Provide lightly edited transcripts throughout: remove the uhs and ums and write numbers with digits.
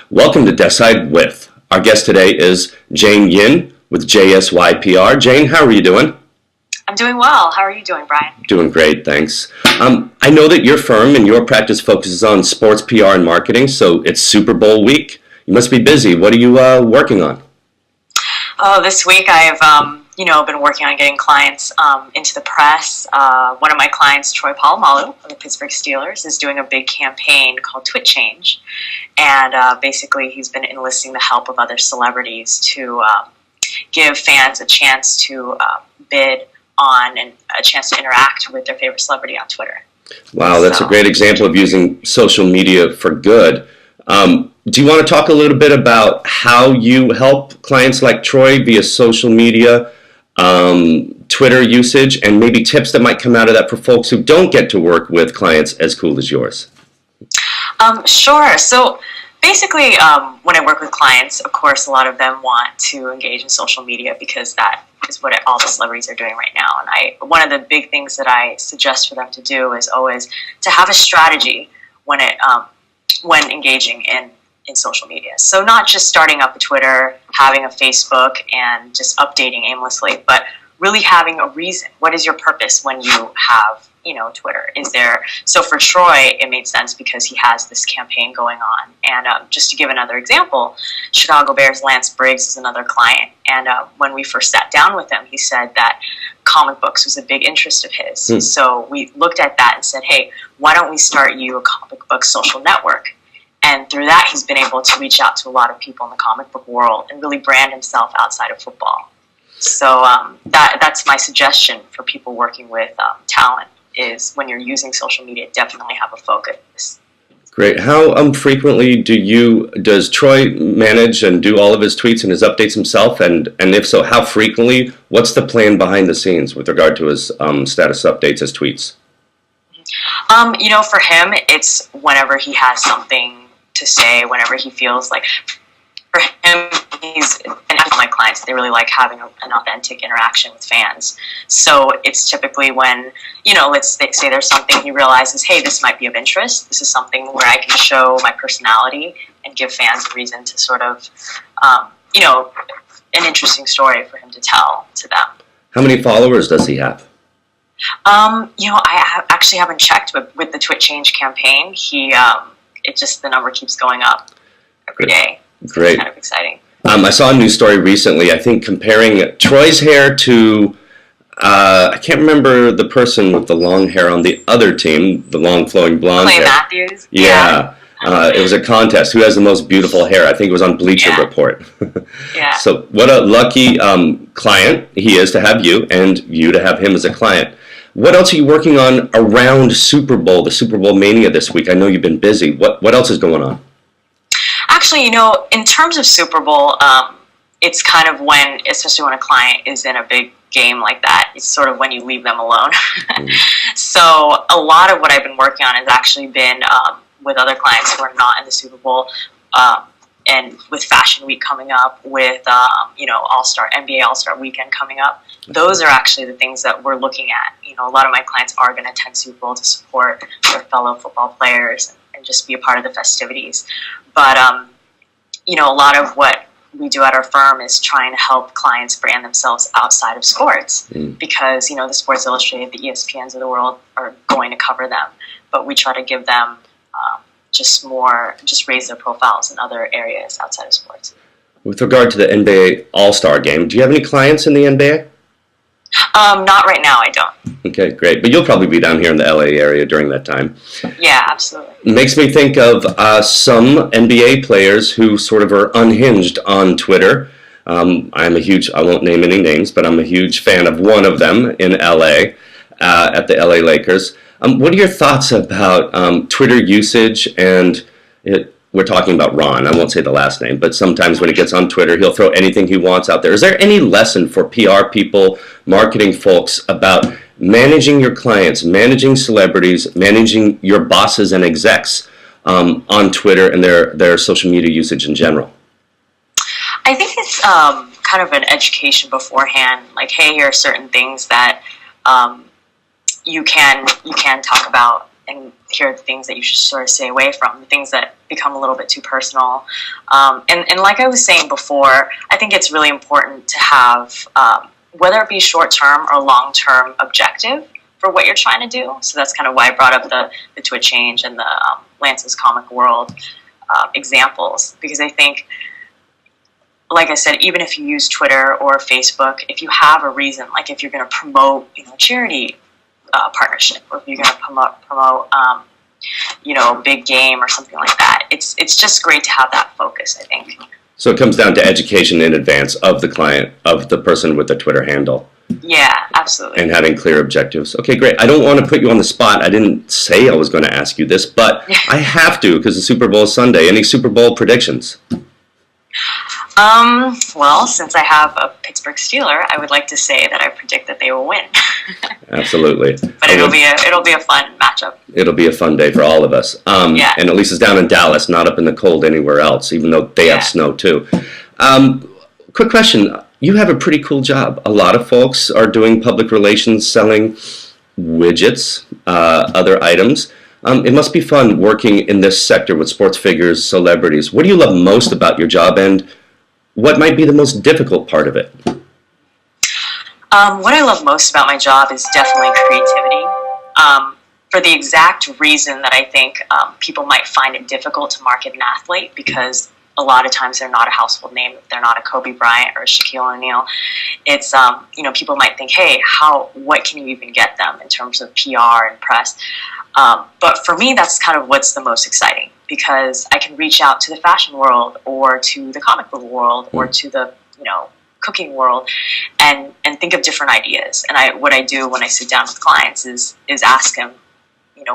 Welcome to Decide With. Our guest today is Jane Yin with JSYPR. Jane, how are you doing? I'm doing well. How are you doing, Brian? Doing great, thanks. I know that your firm and your practice focuses on sports PR and marketing, so it's Super Bowl week. You must be busy. What are you working on? Oh, this week I've been working on getting clients into the press. One of my clients, Troy Polamalu of the Pittsburgh Steelers, is doing a big campaign called Twit Change, and basically he's been enlisting the help of other celebrities to give fans a chance to bid on and a chance to interact with their favorite celebrity on Twitter. Wow, that's a great example of using social media for good. Do you want to talk a little bit about how you help clients like Troy via social media, Twitter usage, and maybe tips that might come out of that for folks who don't get to work with clients as cool as yours? Sure. So basically, when I work with clients, of course, a lot of them want to engage in social media because that is what all the celebrities are doing right now. And one of the big things that I suggest for them to do is always to have a strategy when engaging in social media. So not just starting up a Twitter, having a Facebook, and just updating aimlessly, but really having a reason. What is your purpose when you have, Twitter? So for Troy, it made sense because he has this campaign going on. And just to give another example, Chicago Bears Lance Briggs is another client. And when we first sat down with him, he said that comic books was a big interest of his. So we looked at that and said, hey, why don't we start you a comic book social network? And through that, he's been able to reach out to a lot of people in the comic book world and really brand himself outside of football. So that's my suggestion for people working with talent is when you're using social media, definitely have a focus. Great. How frequently does Troy manage and do all of his tweets and his updates himself? And if so, how frequently? What's the plan behind the scenes with regard to his status updates, his tweets? For him, it's whenever he has something to say, whenever he feels like. For him, and my clients, they really like having an authentic interaction with fans. So it's typically when, let's say there's something he realizes, hey, this might be of interest. This is something where I can show my personality and give fans a reason to sort of, an interesting story for him to tell to them. How many followers does he have? I actually haven't checked with the Twit Change campaign. The number keeps going up every day. Great. It's kind of exciting. I saw a news story recently, I think, comparing Troy's hair to, I can't remember the person with the long hair on the other team, the long flowing blonde hair. Clay Matthews? Yeah. It was a contest. Who has the most beautiful hair? I think it was on Bleacher Report. Yeah. So what a lucky client he is to have you, and you to have him as a client. What else are you working on around Super Bowl, the Super Bowl mania this week? I know you've been busy. What else is going on? Actually, in terms of Super Bowl, it's kind of when, especially when a client is in a big game like that, it's sort of when you leave them alone. So a lot of what I've been working on has actually been with other clients who are not in the Super Bowl, and with Fashion Week coming up, with NBA All-Star Weekend coming up. Those are actually the things that we're looking at. A lot of my clients are going to attend Super Bowl to support their fellow football players and just be a part of the festivities. But a lot of what we do at our firm is trying to help clients brand themselves outside of sports, because the Sports Illustrated, the ESPNs of the world are going to cover them, but we try to give them just raise their profiles in other areas outside of sports. With regard to the NBA All-Star Game, do you have any clients in the NBA? Not right now, I don't. Okay, great. But you'll probably be down here in the LA area during that time. Yeah, absolutely. It makes me think of some NBA players who sort of are unhinged on Twitter. I won't name any names, but I'm a huge fan of one of them in LA, at the LA Lakers. What are your thoughts about Twitter usage? And we're talking about Ron, I won't say the last name, but sometimes when he gets on Twitter, he'll throw anything he wants out there. Is there any lesson for PR people, marketing folks, about managing your clients, managing celebrities, managing your bosses and execs on Twitter and their social media usage in general? I think it's kind of an education beforehand. Like, hey, here are certain things that you can talk about here are the things that you should sort of stay away from, the things that become a little bit too personal. And like I was saying before, I think it's really important to have, whether it be short-term or long-term objective for what you're trying to do. So that's kind of why I brought up the Twitch change and the Lance's Comic World examples, because I think, like I said, even if you use Twitter or Facebook, if you have a reason, like if you're going to promote, charity partnership, or if you're going to promote a big game or something like that, it's just great to have that focus, I think. So it comes down to education in advance of the client, of the person with the Twitter handle. Yeah, absolutely. And having clear objectives. Okay, great. I don't want to put you on the spot. I didn't say I was going to ask you this, but I have to, because the Super Bowl is Sunday. Any Super Bowl predictions? Well, since I have a Pittsburgh Steeler, I would like to say that I predict that they will win. Absolutely. But it'll be a fun matchup. It'll be a fun day for all of us. Yeah. And at least it's down in Dallas, not up in the cold anywhere else, even though they have snow too. Quick question. You have a pretty cool job. A lot of folks are doing public relations, selling widgets, other items. It must be fun working in this sector with sports figures, celebrities. What do you love most about your job, and what might be the most difficult part of it? What I love most about my job is definitely creativity. For the exact reason that I think people might find it difficult to market an athlete, because a lot of times they're not a household name. They're not a Kobe Bryant or a Shaquille O'Neal. It's, people might think, hey, what can you even get them in terms of PR and press? But for me, that's kind of what's the most exciting, because I can reach out to the fashion world, or to the comic book world, or to the, cooking world, and think of different ideas. And what I do when I sit down with clients is ask them,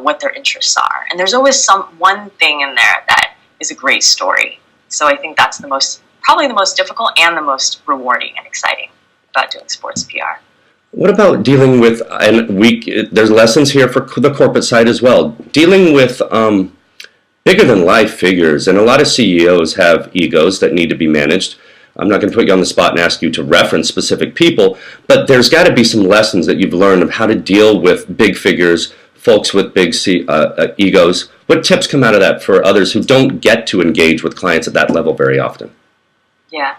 what their interests are. And there's always one thing in there that is a great story. So I think that's probably the most difficult and the most rewarding and exciting about doing sports PR. What about dealing with, and there's lessons here for the corporate side as well, dealing with bigger than life figures, and a lot of CEOs have egos that need to be managed. I'm not going to put you on the spot and ask you to reference specific people, but there's got to be some lessons that you've learned of how to deal with big figures, folks with big egos. What tips come out of that for others who don't get to engage with clients at that level very often? Yeah.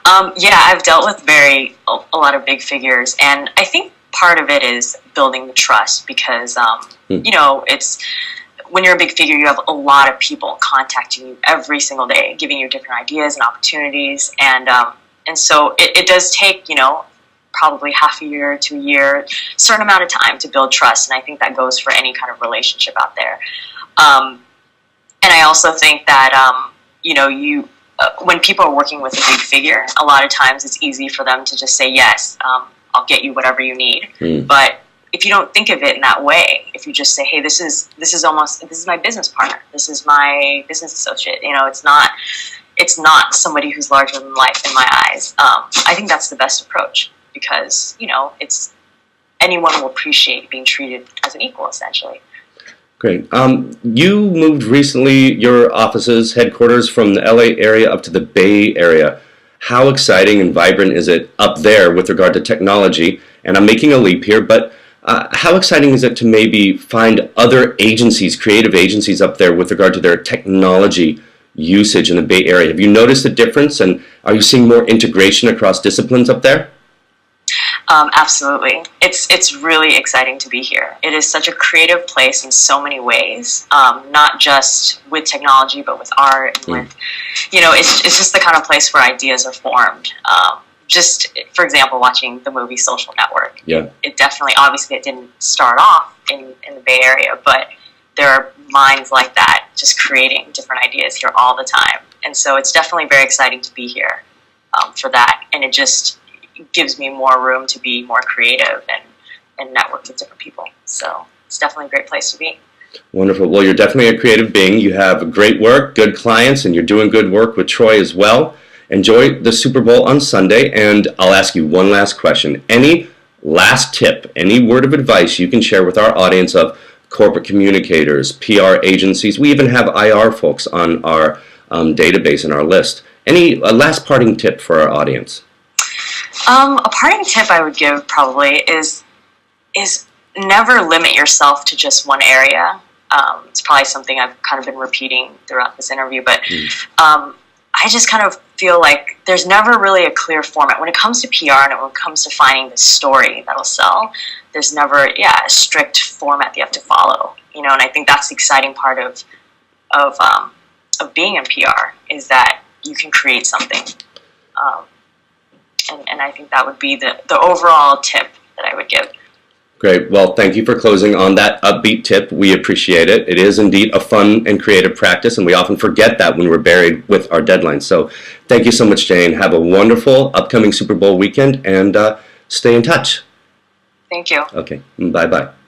I've dealt with a lot of big figures, and I think part of it is building the trust, because, it's, when you're a big figure, you have a lot of people contacting you every single day, giving you different ideas and opportunities, and so it does take, probably half a year to a year, certain amount of time to build trust, and I think that goes for any kind of relationship out there. And I also think that, when people are working with a big figure, a lot of times it's easy for them to just say, yes, I'll get you whatever you need. But if you don't think of it in that way, if you just say, hey, this is my business partner, this is my business associate, it's not somebody who's larger than life in my eyes. I think that's the best approach, because, anyone will appreciate being treated as an equal, essentially. Great. You moved recently your offices, headquarters, from the LA area up to the Bay Area. How exciting and vibrant is it up there with regard to technology? And I'm making a leap here, but how exciting is it to maybe find other agencies, creative agencies up there with regard to their technology usage in the Bay Area? Have you noticed a difference, and are you seeing more integration across disciplines up there? Absolutely. It's really exciting to be here. It is such a creative place in so many ways, not just with technology, but with art, and with, it's just the kind of place where ideas are formed. Just, for example, watching the movie Social Network. Yeah. It definitely, obviously, it didn't start off in the Bay Area, but there are minds like that just creating different ideas here all the time. And so it's definitely very exciting to be here for that. And it just gives me more room to be more creative and network with different people. So it's definitely a great place to be. Wonderful. Well, you're definitely a creative being. You have great work, good clients, and you're doing good work with Troy as well. Enjoy the Super Bowl on Sunday, and I'll ask you one last question. Any last tip, any word of advice you can share with our audience of corporate communicators, PR agencies? We even have IR folks on our database and our list. Any last parting tip for our audience? A parting tip I would give probably is never limit yourself to just one area. It's probably something I've kind of been repeating throughout this interview, but I just kind of feel like there's never really a clear format. When it comes to PR and when it comes to finding the story that'll sell, there's never, a strict format that you have to follow, and I think that's the exciting part of being in PR, is that you can create something. And I think that would be the overall tip that I would give. Great. Well, thank you for closing on that upbeat tip. We appreciate it. It is indeed a fun and creative practice, and we often forget that when we're buried with our deadlines. So thank you so much, Jane. Have a wonderful upcoming Super Bowl weekend, and stay in touch. Thank you. Okay. Bye-bye.